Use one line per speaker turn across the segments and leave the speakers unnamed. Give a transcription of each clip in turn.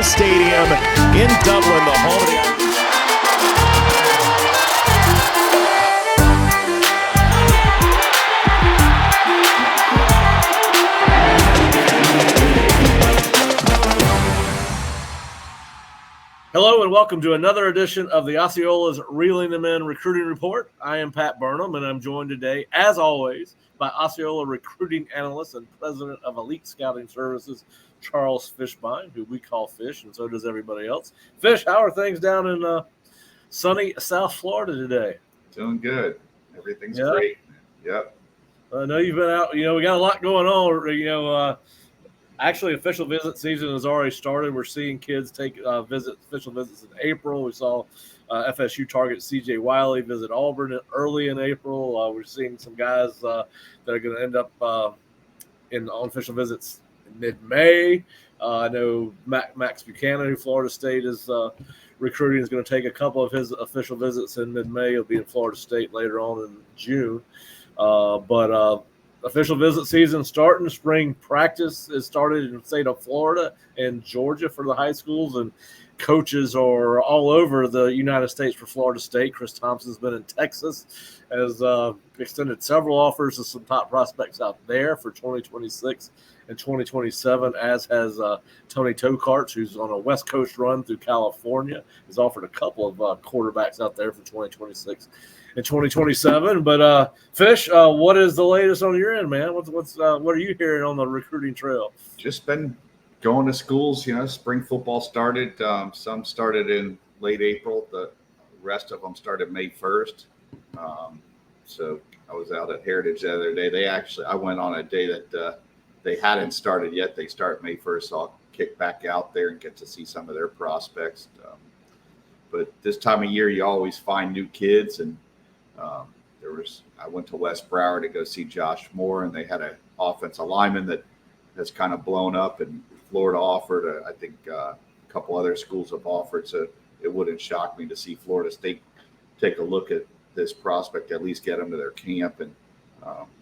Florida Stadium in Dublin, the home of the Hello and welcome to another edition of the Osceola's Reeling Them In Recruiting Report. I am Pat Burnham, and I'm joined today, as always, by Osceola recruiting analyst and president of Elite Scouting Services, Charles Fishbein, who we call Fish, and so does everybody else. Fish, how are things down in sunny South Florida today?
Doing good. Everything's great. Yep.
I know you've been out. We got a lot going on. Actually, official visit season has already started. We're seeing kids take official visits in April. We saw FSU target CJ Wiley visit Auburn early in April. We're seeing some guys that are going to end up on official visits in mid-May. I know Max Buchanan, who Florida State is recruiting, is going to take a couple of his official visits in mid-May. He'll be in Florida State later on in June. But official visit season starting. Spring practice is started in the state of Florida and Georgia for the high schools, and coaches are all over the United States for Florida State. Chris Thompson's been in Texas, has extended several offers to some top prospects out there for 2026 and 2027, as has Tony Tokarts, who's on a West Coast run through California. He's offered a couple of quarterbacks out there for 2026 and 2027. But Fish, what is the latest on your end, man? What are you hearing on the recruiting trail?
Just been going to schools. Spring football started. Some started in late April. The rest of them started May 1st. So I was out at Heritage the other day. I went on a day that they hadn't started yet. They start May 1st. So I'll kick back out there and get to see some of their prospects. But this time of year, you always find new kids, and I went to West Broward to go see Josh Moore, and they had an offensive lineman that has kind of blown up, and Florida offered. I think a couple other schools have offered, so it wouldn't shock me to see Florida State take a look at this prospect, at least get him to their camp. And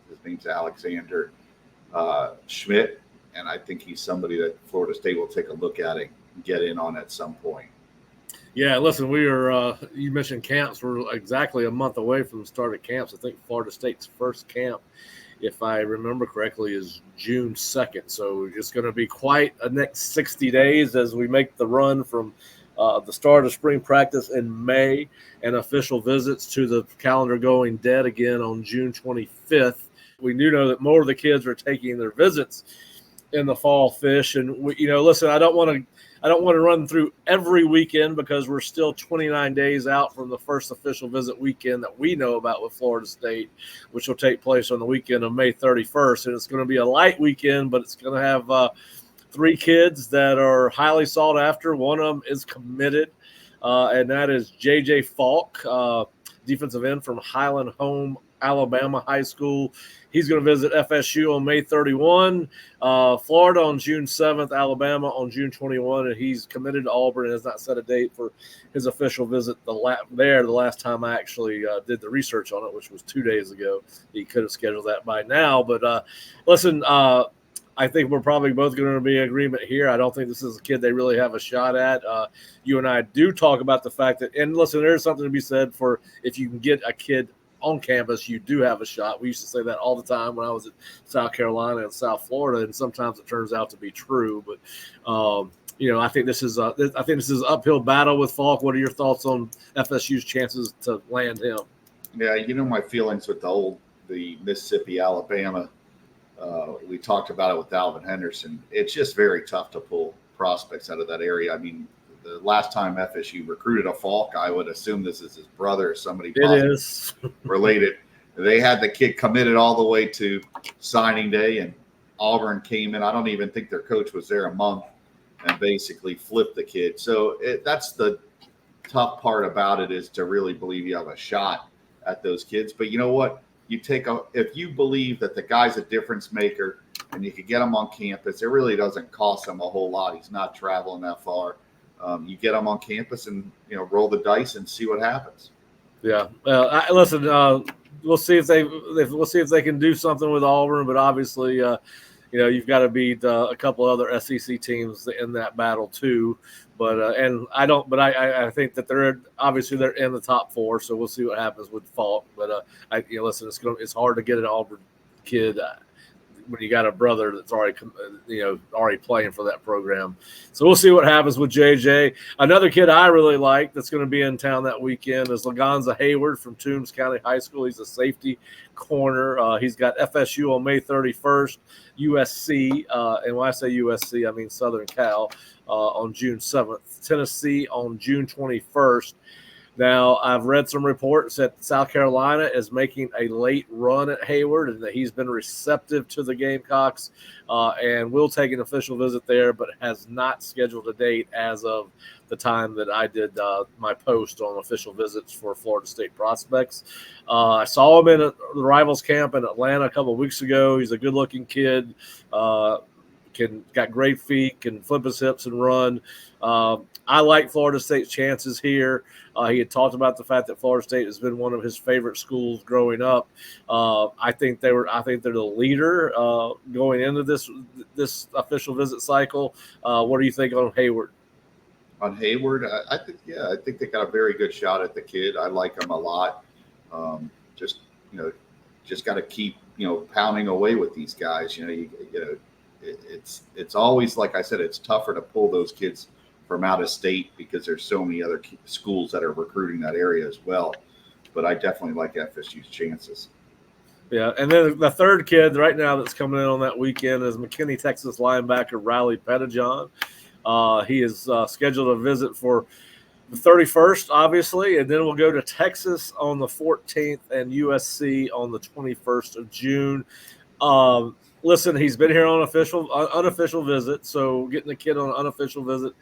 his name's Alexander Schmidt, and I think he's somebody that Florida State will take a look at and get in on at some point.
Yeah, listen, we are you mentioned camps. We're exactly a month away from the start of camps. I think Florida State's first camp, if I remember correctly, is June 2nd. So it's going to be quite a next 60 days as we make the run from the start of spring practice in May and official visits to the calendar going dead again on June 25th. We do know that more of the kids are taking their visits in the fall, Fish. And, listen, I don't want to run through every weekend because we're still 29 days out from the first official visit weekend that we know about with Florida State, which will take place on the weekend of May 31st. And it's going to be a light weekend, but it's going to have three kids that are highly sought after. One of them is committed, and that is J.J. Falk, defensive end from Highland Home, Alabama High School. He's going to visit FSU on May 31, Florida on June 7th, Alabama on June 21, and he's committed to Auburn and has not set a date for his official visit the last time I actually did the research on it, which was 2 days ago. He could have scheduled that by now. But listen, I think we're probably both going to be in agreement here. I don't think this is a kid they really have a shot at. You and I do talk about the fact that – and listen, there's something to be said for if you can get a kid – on campus, you do have a shot. We used to say that all the time when I was at South Carolina and South Florida, and sometimes it turns out to be true. But I think this is an uphill battle with Falk. What are your thoughts on FSU's chances to land him?
Yeah, my feelings with the Mississippi, Alabama. We talked about it with Alvin Henderson. It's just very tough to pull prospects out of that area. I mean, the last time FSU recruited a Falk, I would assume this is his brother or somebody related. They had the kid committed all the way to signing day, and Auburn came in. I don't even think their coach was there a month and basically flipped the kid. So that's the tough part about it, is to really believe you have a shot at those kids. But you know what? If you believe that the guy's a difference maker and you could get him on campus, it really doesn't cost him a whole lot. He's not traveling that far. You get them on campus and roll the dice and see what happens.
Yeah. Listen. We'll see if they can do something with Auburn, but obviously you've got to beat a couple other SEC teams in that battle too. But and I don't, but I think that they're in the top 4, so we'll see what happens with Falk. But listen, it's hard to get an Auburn kid when you got a brother that's already playing for that program. So we'll see what happens with JJ. Another kid I really like that's going to be in town that weekend is Lagonza Hayward from Toombs County High School. He's a safety corner. He's got FSU on May 31st, USC, and when I say USC, I mean Southern Cal, on June 7th, Tennessee on June 21st. Now, I've read some reports that South Carolina is making a late run at Hayward and that he's been receptive to the Gamecocks and will take an official visit there, but has not scheduled a date as of the time that I did my post on official visits for Florida State prospects. I saw him in the Rivals camp in Atlanta a couple of weeks ago. He's a good-looking kid. Got great feet, can flip his hips and run. I like Florida State's chances here. He had talked about the fact that Florida State has been one of his favorite schools growing up. I think they're the leader going into this official visit cycle. What do you think on Hayward?
On Hayward, I think they got a very good shot at the kid. I like him a lot. Just got to keep pounding away with these guys. It's always, like I said, it's tougher to pull those kids from out of state because there's so many other schools that are recruiting that area as well. But I definitely like FSU's chances.
Yeah, and then the third kid right now that's coming in on that weekend is McKinney, Texas linebacker Riley Pettijohn. He is scheduled a visit for the 31st, obviously, and then we'll go to Texas on the 14th and USC on the 21st of June. Listen, he's been here on unofficial visit, so getting the kid on an unofficial visit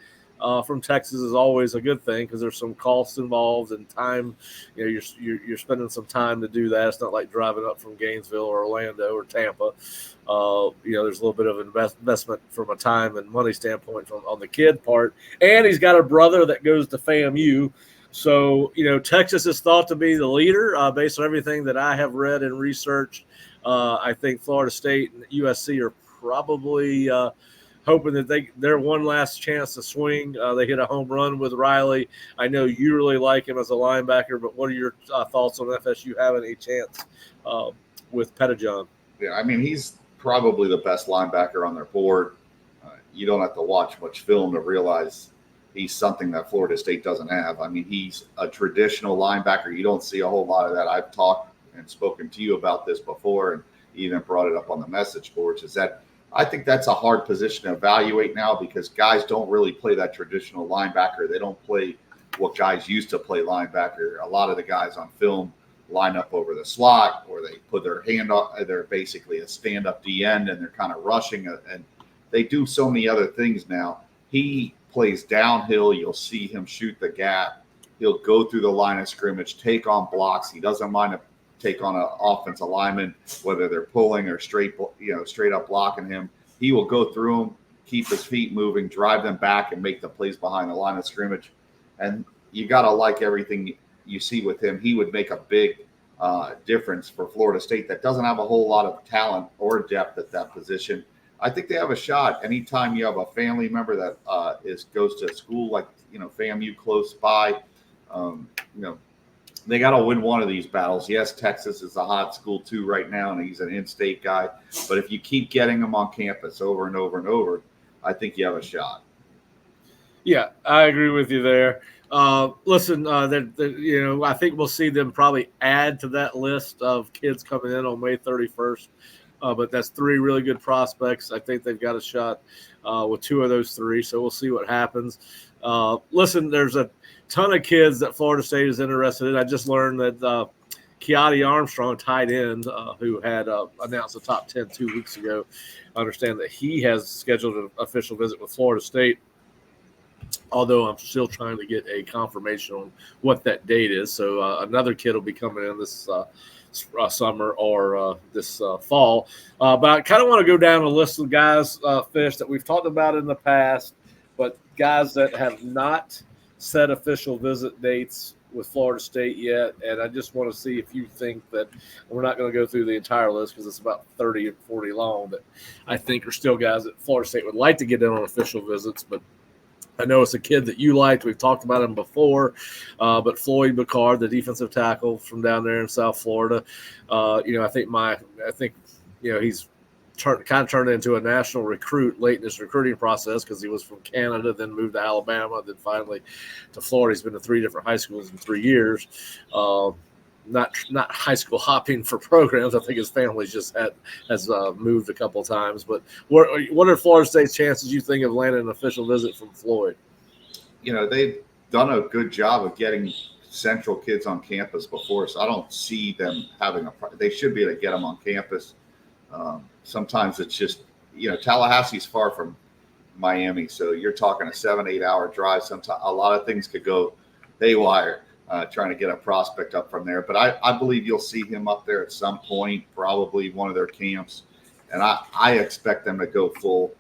from Texas is always a good thing because there's some costs involved and time. You're spending some time to do that. It's not like driving up from Gainesville or Orlando or Tampa. There's a little bit of investment from a time and money standpoint on the kid part. And he's got a brother that goes to FAMU. So, Texas is thought to be the leader based on everything that I have read and researched. I think Florida State and USC are probably hoping that they're one last chance to swing. They hit a home run with Riley. I know you really like him as a linebacker, but what are your thoughts on FSU having a chance with Pettijohn?
Yeah, I mean, he's probably the best linebacker on their board. You don't have to watch much film to realize he's something that Florida State doesn't have. I mean, he's a traditional linebacker. You don't see a whole lot of that. I've talked and spoken to you about this before and even brought it up on the message boards, is that I think that's a hard position to evaluate now because guys don't really play that traditional linebacker. They don't play what guys used to play linebacker. A lot of the guys on film line up over the slot, or they put their hand up. They're basically a stand-up D end, and they're kind of rushing it. And they do so many other things now. He plays downhill. You'll see him shoot the gap. He'll go through the line of scrimmage, take on blocks. He doesn't mind to take on an offensive lineman, whether they're pulling or straight up blocking him. He will go through them, keep his feet moving, drive them back, and make the plays behind the line of scrimmage. And you got to like everything you see with him. He would make a big difference for Florida State that doesn't have a whole lot of talent or depth at that position. I think they have a shot. Anytime you have a family member that goes to school like FAMU close by, they got to win one of these battles. Yes, Texas is a hot school too right now, and he's an in-state guy. But if you keep getting him on campus over and over and over, I think you have a shot.
Yeah, I agree with you there. Listen, I think we'll see them probably add to that list of kids coming in on May 31st. But that's 3 really good prospects. I think they've got a shot with 2 of those 3, so we'll see what happens. Listen, there's a ton of kids that Florida State is interested in. I just learned that Keati Armstrong, tight end, who had announced the top 10 2 weeks ago, I understand that he has scheduled an official visit with Florida State, although I'm still trying to get a confirmation on what that date is. So another kid will be coming in this summer or this fall. But I kind of want to go down a list of guys, Fish, that we've talked about in the past, but guys that have not set official visit dates with Florida State yet, and I just want to see if you think that we're not going to go through the entire list because it's about 30 and 40 long. That I think are still guys that Florida State would like to get in on official visits, but I know it's a kid that you liked. We've talked about him before, but Floyd Bacard, the defensive tackle from down there in South Florida, I think he's kind of turned into a national recruit late in his recruiting process because he was from Canada, then moved to Alabama, then finally to Florida. He's been to 3 different high schools in 3 years. Not high school hopping for programs. I think his family just has moved a couple of times. But what are Florida State's chances, you think, of landing an official visit from Floyd?
They've done a good job of getting Central kids on campus before, so I don't see them having they should be able to get them on campus. Sometimes it's just, Tallahassee's far from Miami, so you're talking a 7-8 hour drive. Sometimes a lot of things could go haywire. Trying to get a prospect up from there. But I believe you'll see him up there at some point, probably one of their camps. And I expect them to go full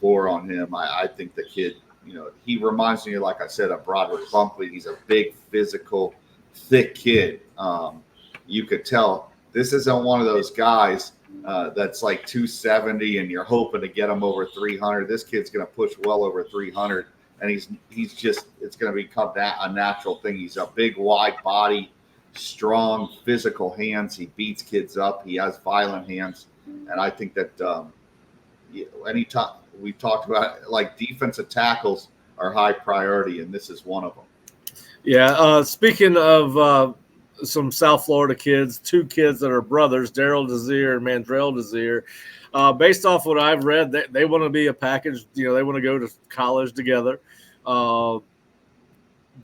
bore on him. I think the kid, he reminds me, like I said, of Broderick Bunkley. He's a big, physical, thick kid. You could tell this isn't one of those guys that's like 270 and you're hoping to get him over 300. This kid's going to push well over 300. And he's just, it's going to become a natural thing. He's a big, wide body, strong, physical hands. He beats kids up. He has violent hands. And I think that anytime we've talked about, like, defensive tackles are high priority, and this is one of them.
Yeah. Speaking of some South Florida kids, 2 kids that are brothers, Daryl Desir and Mandrell Desir. Based off what I've read, they want to be a package. They want to go to college together. Do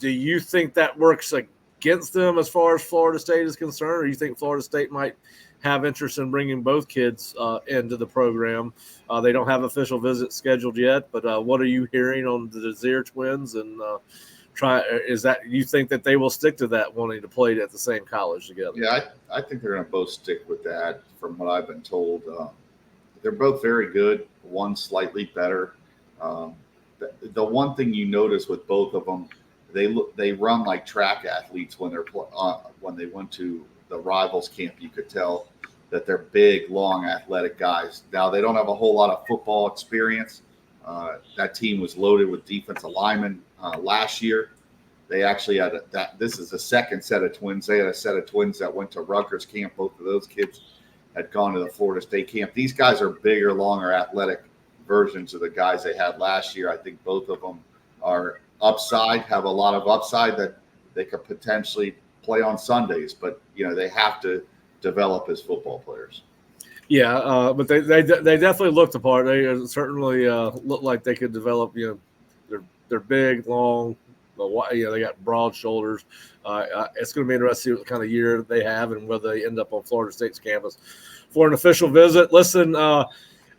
you think that works against them as far as Florida State is concerned, or you think Florida State might have interest in bringing both kids into the program? They don't have official visits scheduled yet, but what are you hearing on the Desir twins? And you think that they will stick to that, wanting to play at the same college together?
Yeah, I think they're going to both stick with that. From what I've been told, they're both very good. One slightly better. The one thing you notice with both of them, they run like track athletes when when they went to the rivals camp. You could tell that they're big, long, athletic guys. Now they don't have a whole lot of football experience. That team was loaded with defensive linemen last year. They actually had this is the second set of twins. They had a set of twins that went to Rutgers camp. Both of those kids had gone to the Florida State camp. These guys are bigger, longer, athletic versions of the guys they had last year. I think both of them are have a lot of upside that they could potentially play on Sundays, but they have to develop as football players.
Yeah, but they definitely looked the part. They certainly look like they could develop. They're big, long. They got broad shoulders. It's going to be interesting to see what kind of year they have and whether they end up on Florida State's campus for an official visit. Listen,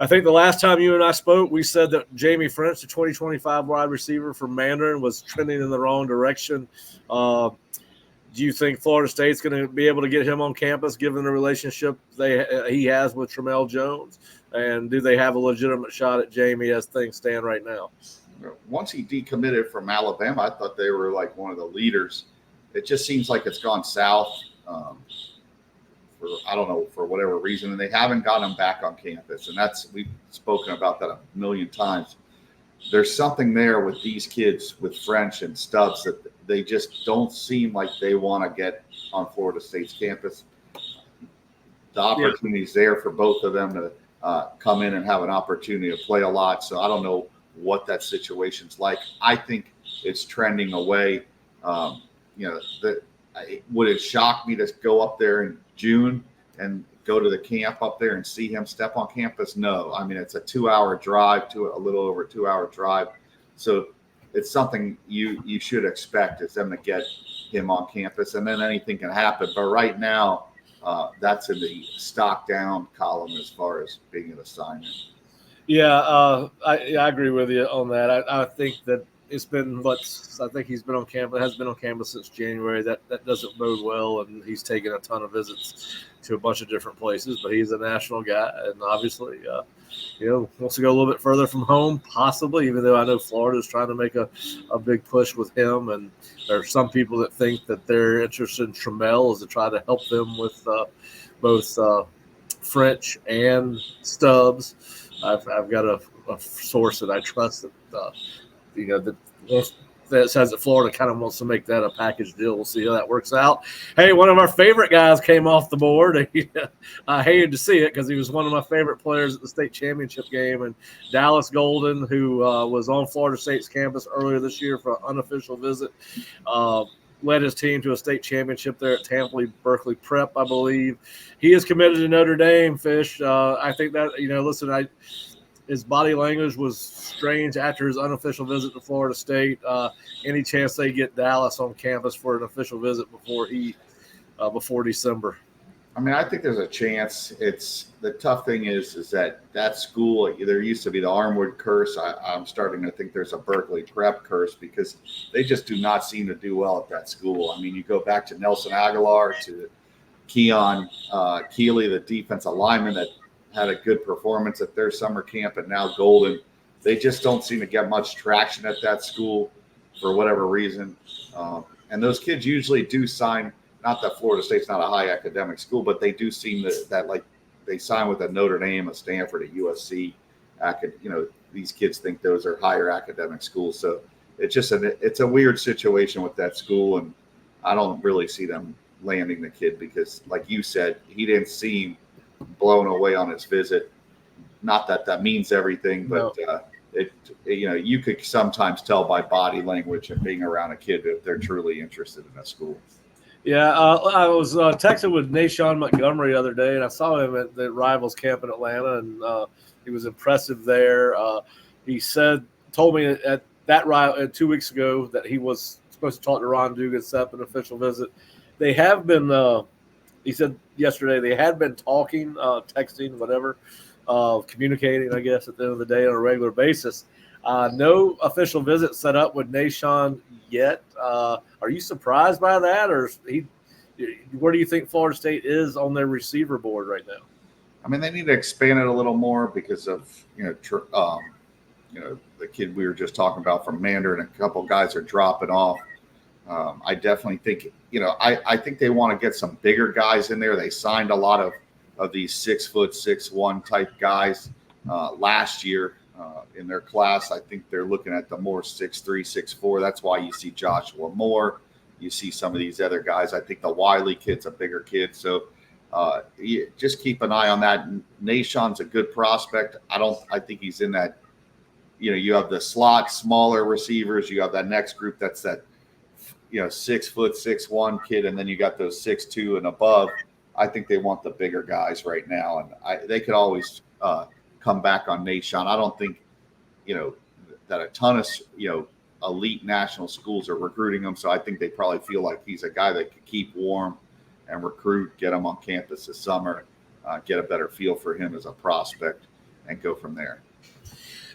I think the last time you and I spoke, we said that Jamie French, the 2025 wide receiver from Mandarin, was trending in the wrong direction. Do you think Florida State's going to be able to get him on campus given the relationship he has with Tramel Jones? And do they have a legitimate shot at Jamie as things stand right now?
Once he decommitted from Alabama, I thought they were like one of the leaders. It just seems like it's gone south for whatever reason, and they haven't gotten him back on campus. And we've spoken about that a million times. There's something there with these kids, with French and Stubbs, that they just don't seem like they want to get on Florida State's campus. The opportunity's there for both of them to come in and have an opportunity to play a lot. So I don't know what that situation's like. I think it's trending away. Would it shock me to go up there in June and go to the camp up there and see him step on campus? No. I mean, it's a 2-hour drive, to a little over 2-hour drive. So it's something you should expect is them to get him on campus, and then anything can happen. But right now, that's in the stock down column as far as being an assignment.
Yeah, I agree with you on that. I think that it's been I think he's been on campus, has been on campus since January. That doesn't bode well, and he's taken a ton of visits to a bunch of different places. But he's a national guy, and obviously, wants to go a little bit further from home, possibly. Even though I know Florida is trying to make a big push with him, and there are some people that think that their interest in Trammell is to try to help them with both French and Stubbs. I've got a source that I trust that that says that Florida kind of wants to make that a package deal. We'll see how that works out. Hey, one of our favorite guys came off the board. I hated to see it because he was one of my favorite players at the state championship game. And Dallas Golden, who was on Florida State's campus earlier this year for an unofficial visit, led his team to a state championship there at Tampa Berkeley Prep, I believe. He is committed to Notre Dame, Fish. I think that, listen, his body language was strange after his unofficial visit to Florida State. Any chance they get Dallas on campus for an official visit before December?
I mean, I think there's a chance. It's the tough thing is that school, there used to be the Armwood curse. I'm starting to think there's a Berkeley Prep curse because they just do not seem to do well at that school. I mean, you go back to Nelson Aguilar, to Keon Keeley, the defensive lineman that had a good performance at their summer camp, and now Golden. They just don't seem to get much traction at that school for whatever reason. And those kids usually do sign. Not that Florida State's not a high academic school, but they do seem that like they sign with a Notre Dame, a Stanford, a USC. These kids think those are higher academic schools. So it's a weird situation with that school, and I don't really see them landing the kid because, like you said, he didn't seem blown away on his visit. Not that means everything, but no. You could sometimes tell by body language and being around a kid if they're truly interested in a school.
Yeah, I was texting with Nashawn Montgomery the other day, and I saw him at the Rivals camp in Atlanta, and he was impressive there. He told me at that 2 weeks ago that he was supposed to talk to Ron Dugan, set up an official visit. They have been, he said yesterday, they had been talking, texting, whatever, communicating, I guess, at the end of the day on a regular basis. No official visit set up with Nashawn yet. Are you surprised by that, or where do you think Florida State is on their receiver board right now?
I mean, they need to expand it a little more because of the kid we were just talking about from Mandarin. A couple guys are dropping off. I definitely think I think they want to get some bigger guys in there. They signed a lot of these 6', 6'1" type guys last year. In their class, I think they're looking at the more 6'3", 6'4". That's why you see Joshua Moore. You see some of these other guys. I think the Wiley kid's a bigger kid. So just keep an eye on that. Nashawn's a good prospect. I think he's in that, you have the slot, smaller receivers. You have that next group that's that, 6', 6'1" kid. And then you got those 6'2" and above. I think they want the bigger guys right now. And they could always come back on Nashawn. I don't think, that a ton of, elite national schools are recruiting him. So I think they probably feel like he's a guy that could keep warm and recruit, get him on campus this summer, get a better feel for him as a prospect, and go from there.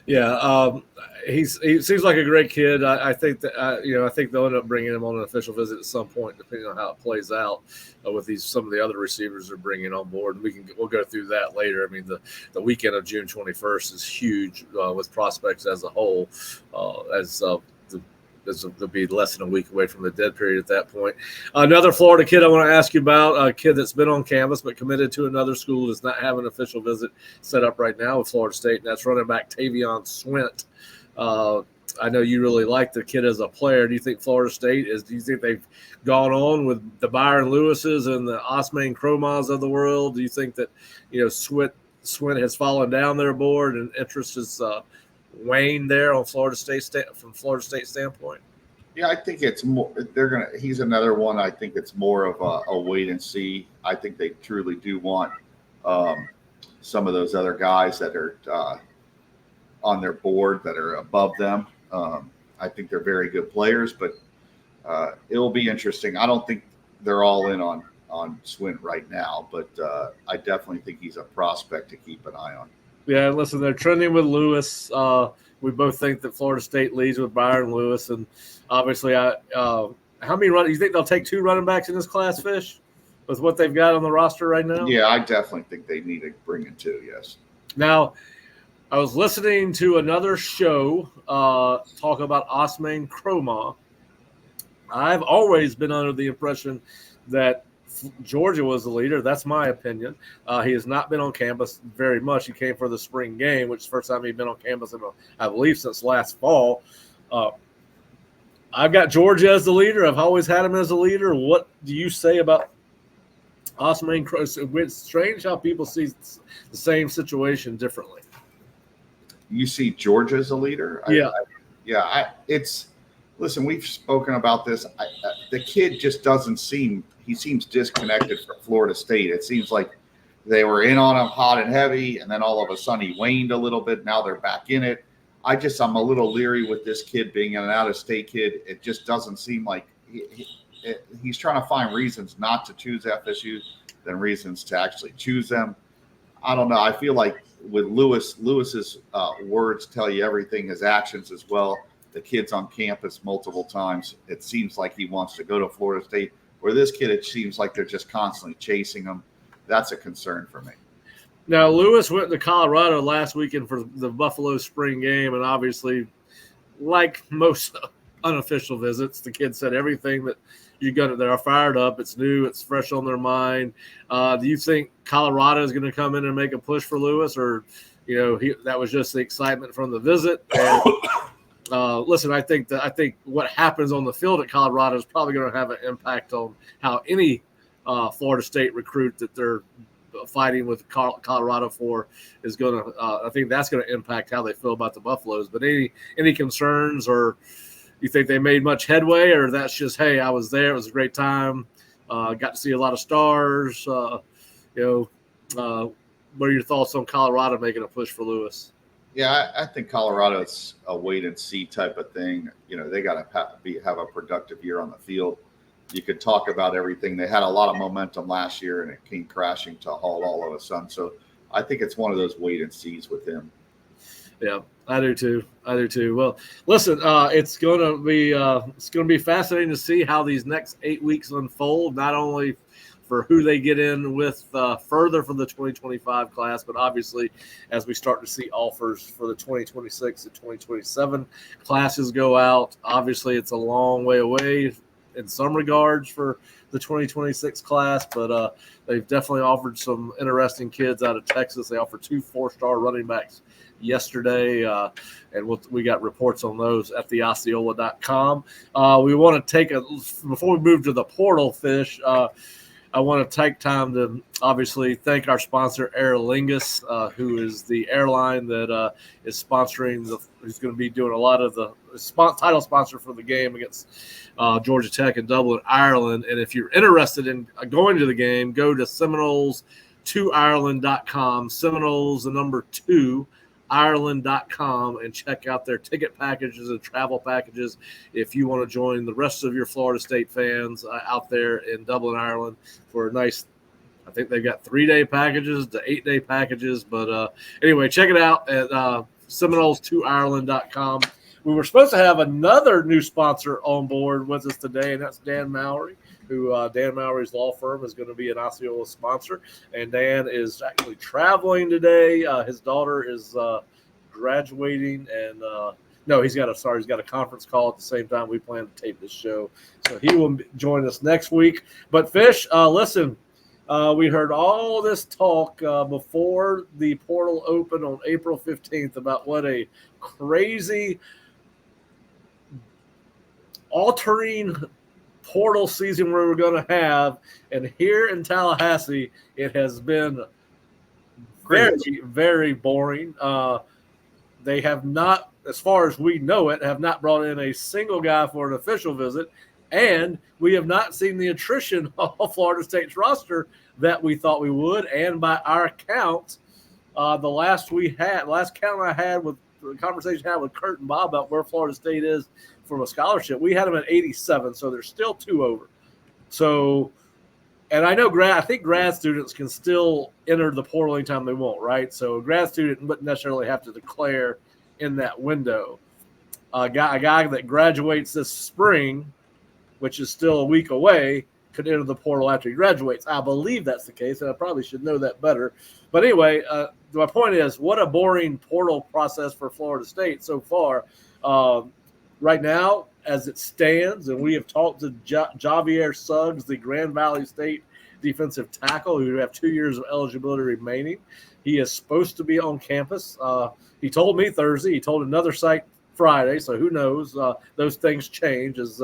Yeah, he seems like a great kid. I think that I think they'll end up bringing him on an official visit at some point, depending on how it plays out with some of the other receivers they're bringing on board. We'll go through that later. I mean, the weekend of June 21st is huge with prospects as a whole, they'll be less than a week away from the dead period at that point. Another Florida kid I want to ask you about, a kid that's been on campus but committed to another school, does not have an official visit set up right now with Florida State, and that's running back Tavion Swint. I know you really like the kid as a player. Do you think Florida State do you think they've gone on with the Byron Lewises and the Osman Cromas of the world? Do you think that, Swint has fallen down their board and interest is waned there on Florida State from Florida State standpoint?
Yeah, I think it's more. He's another one. I think it's more of a wait and see. I think they truly do want some of those other guys that are on their board that are above them. I think they're very good players, but it will be interesting. I don't think they're all in on Swint right now, but I definitely think he's a prospect to keep an eye on.
Yeah, listen, they're trending with Lewis. we both think that Florida State leads with Byron Lewis, and obviously, how many you think they'll take 2 running backs in this class, Fish, with what they've got on the roster right now?
Yeah, I definitely think they need to bring in 2. Yes.
Now, I was listening to another show talk about Osman Cromah. I've always been under the impression that Georgia was the leader. That's my opinion. He has not been on campus very much. He came for the spring game, which is the first time he'd been on campus, I believe, since last fall. I've got Georgia as the leader. I've always had him as a leader. What do you say about Osman Cromah? It's strange how people see the same situation differently.
You see Georgia as a leader?
Yeah.
Listen, we've spoken about this. The kid just doesn't seem – he seems disconnected from Florida State. It seems like they were in on him hot and heavy, and then all of a sudden he waned a little bit. Now they're back in it. I'm a little leery with this kid being an out-of-state kid. It just doesn't seem like he's trying to find reasons not to choose FSU than reasons to actually choose them. I don't know. I feel like with Lewis's words tell you everything, his actions as well. The kid's on campus multiple times. It seems like he wants to go to Florida State. Where this kid, it seems like they're just constantly chasing him. That's a concern for me.
Now, Lewis went to Colorado last weekend for the Buffalo spring game, and obviously, like most unofficial visits, the kid said everything that they're fired up. It's new. It's fresh on their mind. Do you think Colorado is going to come in and make a push for Lewis, or that was just the excitement from the visit? And, listen, I think what happens on the field at Colorado is probably going to have an impact on how any Florida State recruit that they're fighting with Colorado for is going to. I think that's going to impact how they feel about the Buffaloes. But any concerns, or you think they made much headway, or that's just, hey, I was there, it was a great time, got to see a lot of stars. What are your thoughts on Colorado making a push for Lewis?
Yeah, I think Colorado's a wait and see type of thing. They got to have a productive year on the field. You could talk about everything. They had a lot of momentum last year, and it came crashing to a halt all of a sudden. So I think it's one of those wait and sees with him.
Yeah, I do too. Well, listen, it's going to be fascinating to see how these next 8 weeks unfold. Not only for who they get in with further for the 2025 class, but obviously as we start to see offers for the 2026 and 2027 classes go out. Obviously, it's a long way away in some regards for the 2026 class, but they've definitely offered some interesting kids out of Texas. They offered 2 4-star running backs yesterday, and we got reports on those at theosceola.com. We want to before we move to the portal, Fish, I want to take time to obviously thank our sponsor, Aer Lingus, who is the airline that is sponsoring who's going to be doing a lot of the title sponsor for the game against Georgia Tech in Dublin, Ireland. And if you're interested in going to the game, go to Seminoles2Ireland.com, Seminoles, the number 2, Ireland.com, and check out their ticket packages and travel packages if you want to join the rest of your Florida State fans out there in Dublin, Ireland for a nice, I think they've got 3-day packages to 8-day packages. But anyway, check it out at Seminoles2Ireland.com. We were supposed to have another new sponsor on board with us today, and that's Dan Mowry, who Dan Mowry's law firm is going to be an Osceola sponsor. And Dan is actually traveling today. His daughter is graduating, and he's got a conference call at the same time we plan to tape this show. So he will join us next week. But Fish, listen, we heard all this talk before the portal opened on April 15th about what a crazy altering portal season we were going to have, and here in Tallahassee it has been very, very boring. They have not, as far as we know it, have not brought in a single guy for an official visit, and we have not seen the attrition of Florida State's roster that we thought we would. And by our count, the last count I had with the conversation I had with Kurt and Bob about where Florida State is from a scholarship, we had them at 87, so they're still 2 over. So, and I know I think grad students can still enter the portal anytime they want, right? So a grad student wouldn't necessarily have to declare in that window. A guy that graduates this spring, which is still a week away, could enter the portal after he graduates. I believe that's the case, and I probably should know that better. But anyway, my point is, what a boring portal process for Florida State so far. Right now, as it stands, and we have talked to Javier Suggs, the Grand Valley State defensive tackle, who have 2 years of eligibility remaining. He is supposed to be on campus. He told me Thursday. He told another site Friday, so who knows? Those things change. As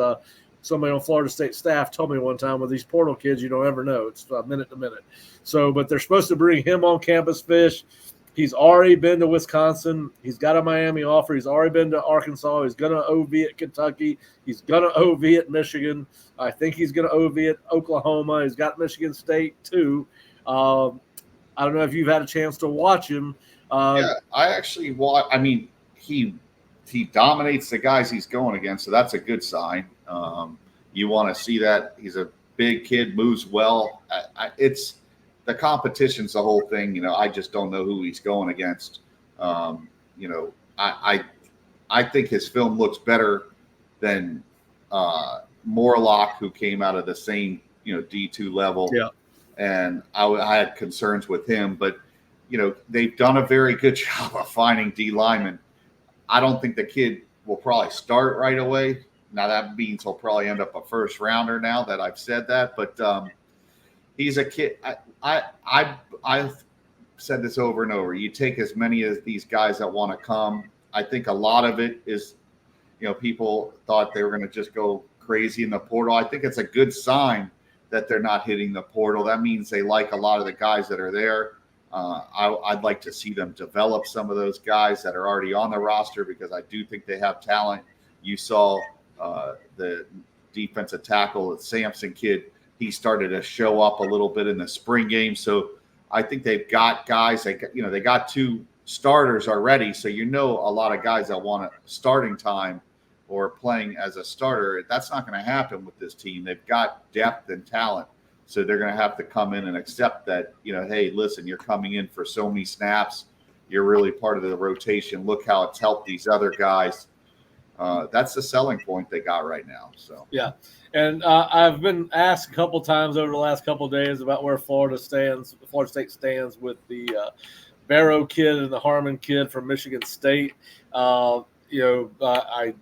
somebody on Florida State staff told me one time, with these portal kids, you don't ever know. It's minute to minute. So, but they're supposed to bring him on campus, Fish. He's already been to Wisconsin. He's got a Miami offer. He's already been to Arkansas. He's going to OV at Kentucky. He's going to OV at Michigan. I think he's going to OV at Oklahoma. He's got Michigan State too. I don't know if you've had a chance to watch him.
Yeah, I actually watch. I mean, he dominates the guys he's going against, so that's a good sign. You want to see that. He's a big kid, moves well. It's the competition's the whole thing. You know, I just don't know who he's going against. You know, I think his film looks better than Morlock, who came out of the same, you know, D2 level.
Yeah.
And I had concerns with him, but, you know, they've done a very good job of finding D linemen. I don't think the kid will probably start right away. Now, that means he'll probably end up a first rounder now that I've said that, but he's a kid. I've said this over and over. You take as many of these guys that want to come. I think a lot of it is, you know, people thought they were going to just go crazy in the portal. I think it's a good sign that they're not hitting the portal. That means they like a lot of the guys that are there. I'd like to see them develop some of those guys that are already on the roster, because I do think they have talent. You saw the defensive tackle, the Sampson kid. He started to show up a little bit in the spring game. So I think they've got guys. They got 2 starters already. So, you know, a lot of guys that want a starting time or playing as a starter. That's not going to happen with this team. They've got depth and talent. So they're going to have to come in and accept that, you know, hey, listen, you're coming in for so many snaps. You're really part of the rotation. Look how it's helped these other guys. That's the selling point they got right now. So
yeah, and I've been asked a couple times over the last couple of days about where Florida State stands with the Barrow kid and the Harmon kid from Michigan State. I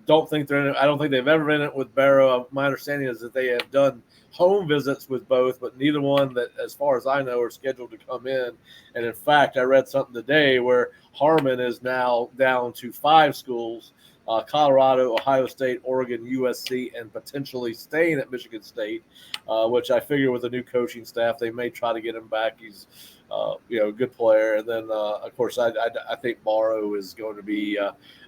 don't think they're in it. I don't think they've ever been in it with Barrow. My understanding is that they have done home visits with both, but neither one that, as far as I know, are scheduled to come in. And in fact, I read something today where Harmon is now down to 5 schools: Colorado, Ohio State, Oregon, USC, and potentially staying at Michigan State, which I figure with the new coaching staff, they may try to get him back. He's a good player. And then, of course, I think Barrow is going to be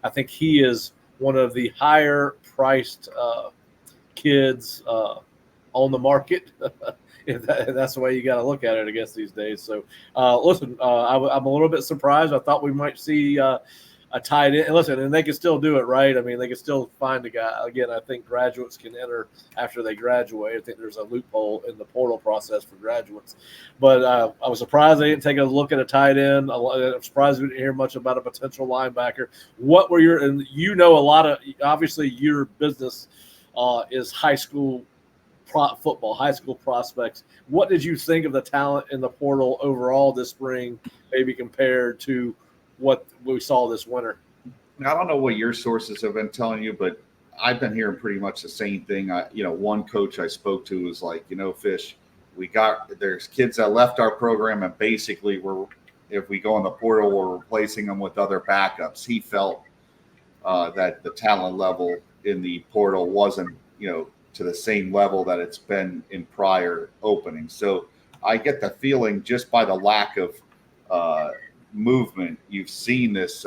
I think he is one of the higher priced kids on the market. That's the way you got to look at it, I guess, these days. So, listen, I'm a little bit surprised. I thought we might see a tight end. And listen, and they can still do it, right? I mean, they can still find a guy. Again, I think graduates can enter after they graduate. I think there's a loophole in the portal process for graduates. But I was surprised they didn't take a look at a tight end. I'm surprised we didn't hear much about a potential linebacker. What were your – and you know a lot of – obviously your business is high school football, high school prospects. What did you think of the talent in the portal overall this spring, maybe compared to what we saw this winter?
I don't know what your sources have been telling you, but I've been hearing pretty much the same thing. One coach I spoke to was like, Fish, there's kids that left our program, and basically if we go in the portal, we're replacing them with other backups. He felt that the talent level in the portal wasn't, to the same level that it's been in prior openings. So I get the feeling, just by the lack of movement you've seen this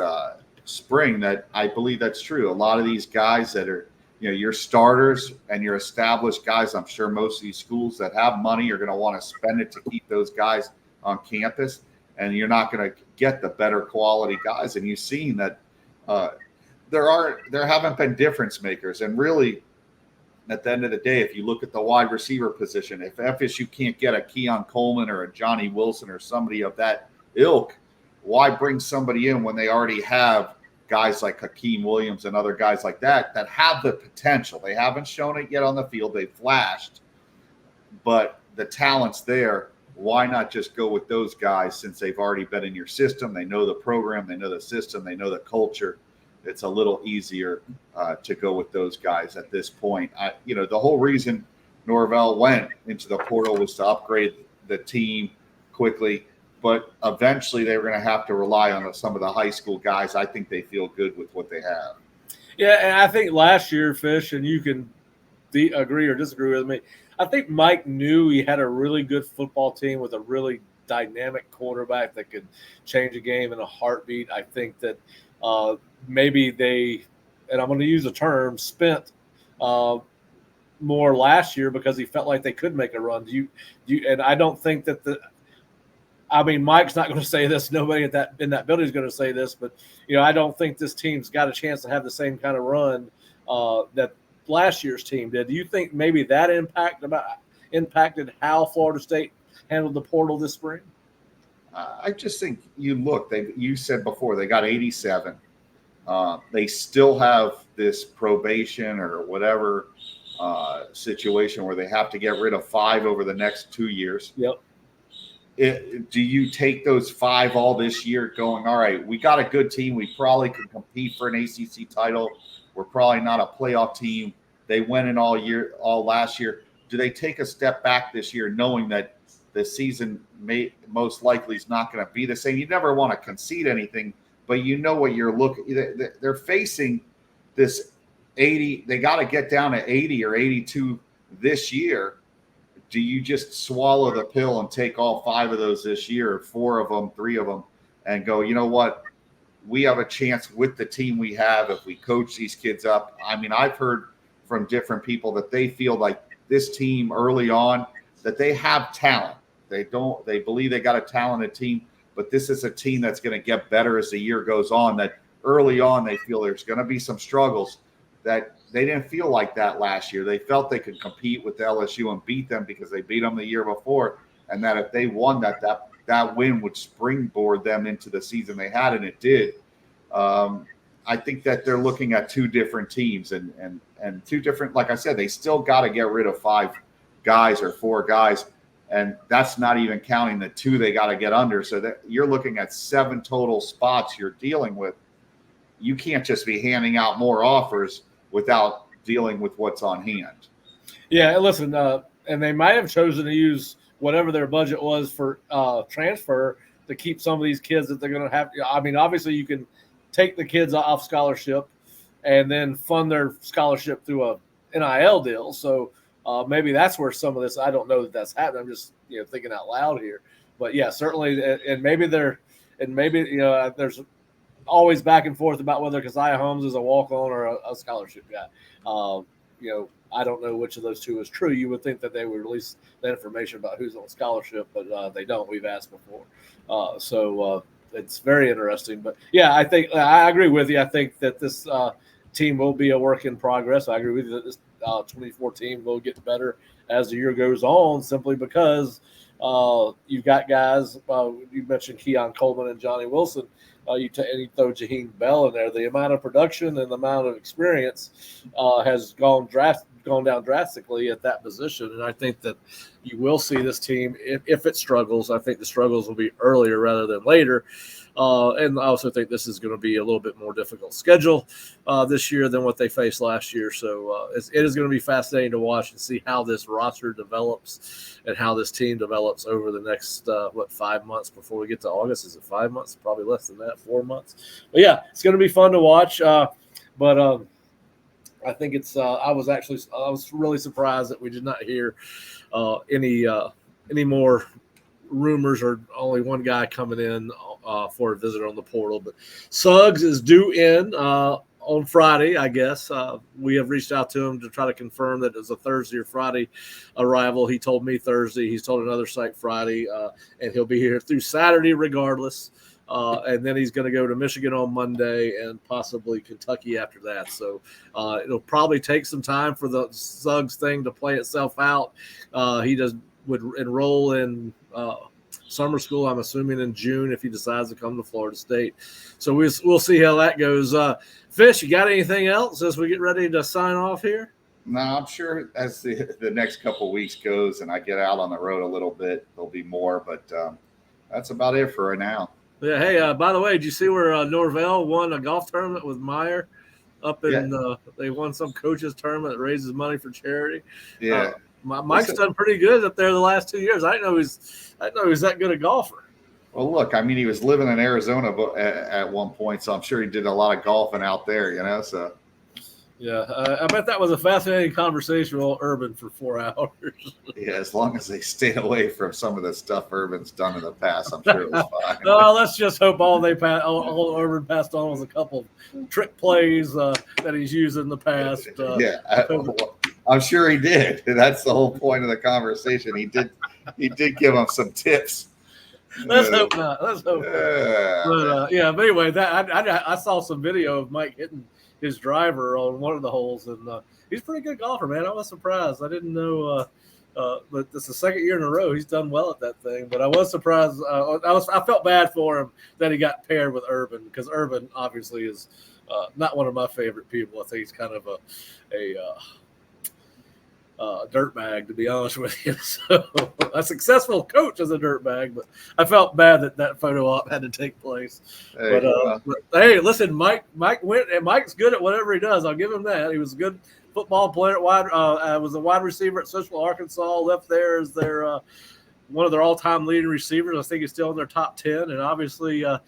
spring, that I believe that's true. A lot of these guys that are, your starters and your established guys, I'm sure most of these schools that have money are going to want to spend it to keep those guys on campus, and you're not going to get the better quality guys. And you've seen that there haven't been difference makers. And really, at the end of the day, if you look at the wide receiver position, if FSU can't get a Keon Coleman or a Johnny Wilson or somebody of that ilk, why bring somebody in when they already have guys like Hakeem Williams and other guys like that have the potential. They haven't shown it yet on the field. They've flashed, but the talent's there. Why not just go with those guys since they've already been in your system? They know the program, they know the system, they know the culture. It's a little easier to go with those guys at this point. The whole reason Norvell went into the portal was to upgrade the team quickly, but eventually they were going to have to rely on some of the high school guys. I think they feel good with what they have.
Yeah, and I think last year, Fish, and you can agree or disagree with me, I think Mike knew he had a really good football team with a really dynamic quarterback that could change a game in a heartbeat. I think that maybe they, and I'm going to use a term, spent more last year because he felt like they could make a run. And I don't think that Mike's not going to say this. Nobody in that building is going to say this, but I don't think this team's got a chance to have the same kind of run that last year's team did. Do you think maybe that impacted how Florida State handled the portal this spring?
I just think you said before they got 87. They still have this probation or whatever situation where they have to get rid of 5 over the next 2 years.
Yep.
Do you take those 5 all this year going, all right, we got a good team. We probably could compete for an ACC title. We're probably not a playoff team. They went in all last year. Do they take a step back this year knowing that the season most likely is not going to be the same? You never want to concede anything, but what you're looking. They're facing this 80. They got to get down to 80 or 82 this year. Do you just swallow the pill and take all 5 of those this year, 4 of them, 3 of them, and go, you know what? We have a chance with the team we have if we coach these kids up. I've heard from different people that they feel like this team early on, that they have talent. They believe they got a talented team, but this is a team that's going to get better as the year goes on, that early on they feel there's going to be some struggles, that they didn't feel like that last year. They felt they could compete with LSU and beat them because they beat them the year before, and that if they won that win would springboard them into the season they had, and it did. I think that they're looking at 2 different teams and 2 different, like I said, they still got to get rid of 5 guys or 4 guys, and that's not even counting the 2 they got to get under. So that you're looking at 7 total spots you're dealing with. You can't just be handing out more offers without dealing with what's on hand.
Yeah, listen, and they might have chosen to use whatever their budget was for transfer to keep some of these kids that they're going to have. Obviously you can take the kids off scholarship and then fund their scholarship through a NIL deal. So maybe that's where some of this, I don't know that that's happening. I'm just thinking out loud here. But yeah, certainly, and maybe there's always back and forth about whether Keziah Holmes is a walk-on or a scholarship guy. I don't know which of those 2 is true. You would think that they would release the information about who's on scholarship, but they don't. We've asked before. So it's very interesting. But, yeah, I think I agree with you. I think that this team will be a work in progress. I agree with you that this 2014 will get better as the year goes on, simply because you've got guys. You mentioned Keon Coleman and Johnny Wilson. And you throw Jaheim Bell in there. The amount of production and the amount of experience has gone down drastically at that position. And I think that you will see this team, if it struggles, I think the struggles will be earlier rather than later. And I also think this is going to be a little bit more difficult schedule this year than what they faced last year. So it is going to be fascinating to watch and see how this roster develops and how this team develops over the next, 5 months before we get to August. Is it 5 months? Probably less than that, 4 months. But, yeah, it's going to be fun to watch. But I think it's I was really surprised that we did not hear any more rumors or only one guy coming in for a visit on the portal. But Suggs is due in on Friday, I guess. We have reached out to him to try to confirm that it's a Thursday or Friday arrival. He told me Thursday. He's told another site Friday, and he'll be here through Saturday regardless. And then he's going to go to Michigan on Monday and possibly Kentucky after that. So it'll probably take some time for the Suggs thing to play itself out. He would enroll in summer school, I'm assuming in June, if he decides to come to Florida State. So we'll see how that goes. Fish, you got anything else as we get ready to sign off here?
No, I'm sure as the next couple of weeks goes and I get out on the road a little bit, there'll be more. But that's about it for right now.
Yeah. Hey, by the way, did you see where Norvell won a golf tournament with Meyer up in? They won some coaches tournament that raises money for charity.
Yeah.
Mike's done pretty good up there the last 2 years. I didn't know he's that good a golfer.
Well, look, I mean, he was living in Arizona at one point, so I'm sure he did a lot of golfing out there. So. Yeah,
I bet that was a fascinating conversation with Urban for 4 hours.
Yeah, as long as they stayed away from some of the stuff Urban's done in the past, I'm sure it was fine.
No, let's just hope all Urban passed on was a couple of trick plays that he's used in the past.
I'm sure he did. That's the whole point of the conversation. He did give him some tips.
Let's hope not. Let's hope not. But anyway, I saw some video of Mike hitting his driver on one of the holes, and he's a pretty good golfer, man. I was surprised. I didn't know, but it's the second year in a row he's done well at that thing. But I was surprised. I felt bad for him that he got paired with Urban, because Urban obviously is not one of my favorite people. I think he's kind of a dirtbag, to be honest with you. So a successful coach as a dirtbag, but I felt bad that photo op had to take place. Hey, but hey, listen, Mike went, and Mike's good at whatever he does. I'll give him that. He was a good football player. Was a wide receiver at Central Arkansas. Left there as their one of their all-time leading receivers. I think he's still in their top 10, and obviously he's a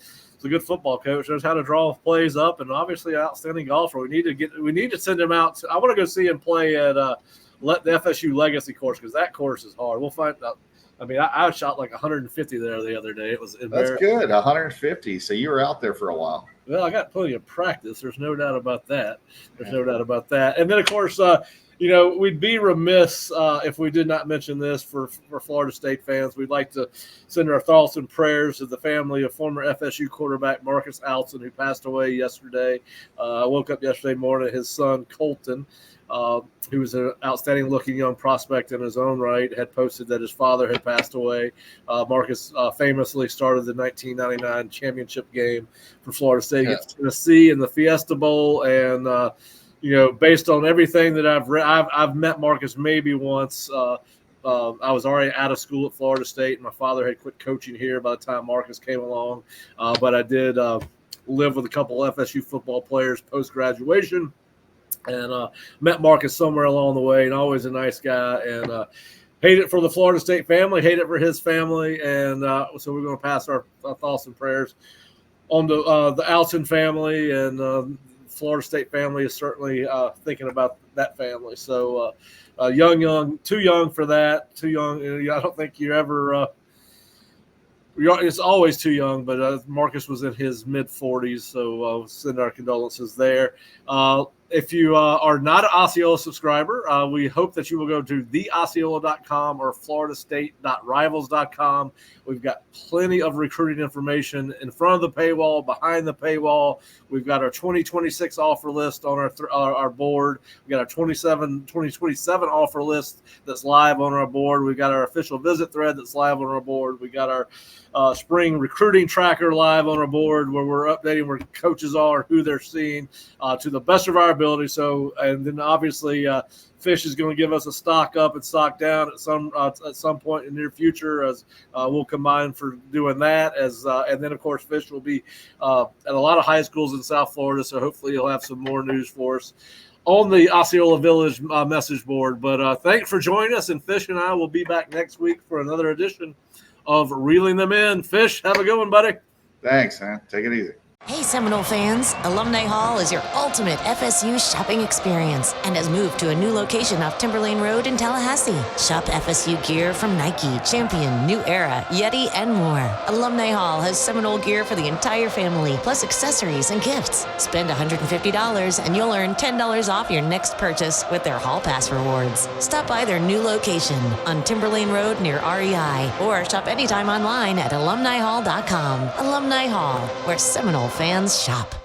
good football coach. Knows how to draw plays up, and obviously an outstanding golfer. We need to send him out. I want to go see him play at the FSU Legacy course, because that course is hard. We'll find out. I mean, I shot like 150 there the other day. It was
embarrassing. That's good, 150. So you were out there for a while.
Well, I got plenty of practice. There's no doubt about that. No doubt about that. And then, of course, we'd be remiss if we did not mention this for Florida State fans. We'd like to send our thoughts and prayers to the family of former FSU quarterback Marcus Alston, who passed away yesterday. I woke up yesterday morning. His son, Colton, who was an outstanding-looking young prospect in his own right, had posted that his father had passed away. Marcus famously started the 1999 championship game for Florida State against Tennessee in the Fiesta Bowl, and based on everything that I've read, I've met Marcus maybe once. I was already out of school at Florida State, and my father had quit coaching here by the time Marcus came along. But I did live with a couple of FSU football players post-graduation, and met Marcus somewhere along the way, and always a nice guy, and hate it for the Florida State family, hate it for his family, and so we're going to pass our thoughts and prayers on the Alston family, and Florida State family is certainly thinking about that family. So young, too young for that, too young. I don't think you're ever it's always too young, but Marcus was in his mid-40s, so send our condolences there. If you are not an Osceola subscriber, we hope that you will go to theosceola.com or floridastate.rivals.com. We've got plenty of recruiting information in front of the paywall, behind the paywall. We've got our 2026 offer list on our board. We've got our 2027 offer list that's live on our board. We've got our official visit thread that's live on our board. We got our spring recruiting tracker live on our board, where we're updating where coaches are, who they're seeing, to the best of our ability. So, and then obviously Fish is going to give us a stock up and stock down at some point in the near future, as we'll combine for doing that. And then of course Fish will be at a lot of high schools in South Florida, so hopefully he'll have some more news for us on the Osceola Village message board. But thanks for joining us, and Fish and I will be back next week for another edition of Reeling Them In. Fish, have a good one, buddy.
Thanks, man. Take it easy.
Hey, Seminole fans, Alumni Hall is your ultimate FSU shopping experience and has moved to a new location off Timberlane Road in Tallahassee. Shop FSU gear from Nike, Champion, New Era, Yeti, and more. Alumni Hall has Seminole gear for the entire family, plus accessories and gifts. Spend $150 and you'll earn $10 off your next purchase with their Hall Pass rewards. Stop by their new location on Timberlane Road near REI, or shop anytime online at alumnihall.com. Alumni Hall, where Seminole fans shop.